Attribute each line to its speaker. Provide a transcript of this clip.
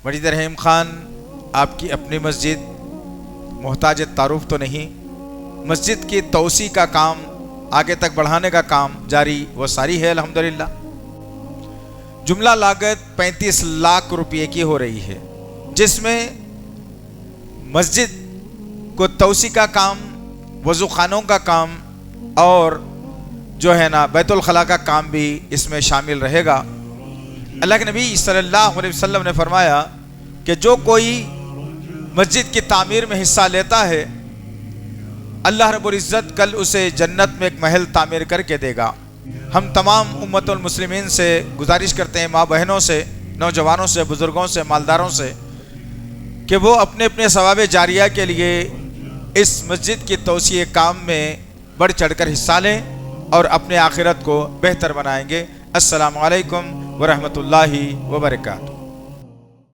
Speaker 1: مجید رحیم خان آپ کی اپنی مسجد محتاج تعارف تو نہیں، مسجد کی توسیع کا کام، آگے تک بڑھانے کا کام جاری و ساری ہے الحمدللہ۔ جملہ لاگت 35 لاکھ روپے کی ہو رہی ہے، جس میں مسجد کو توسیع کا کام، وضو خانوں کا کام اور جو ہے نا بیت الخلاء کا کام بھی اس میں شامل رہے گا۔ اللہ کے نبی صلی اللہ علیہ وسلم نے فرمایا کہ جو کوئی مسجد کی تعمیر میں حصہ لیتا ہے، اللہ رب العزت کل اسے جنت میں ایک محل تعمیر کر کے دے گا۔ ہم تمام امت المسلمین سے گزارش کرتے ہیں، ماں بہنوں سے، نوجوانوں سے، بزرگوں سے، مالداروں سے، کہ وہ اپنے اپنے ثواب جاریہ کے لیے اس مسجد کی توسیع کام میں بڑھ چڑھ کر حصہ لیں اور اپنے آخرت کو بہتر بنائیں گے۔ السلام علیکم ورحمۃ اللہ وبرکاتہ۔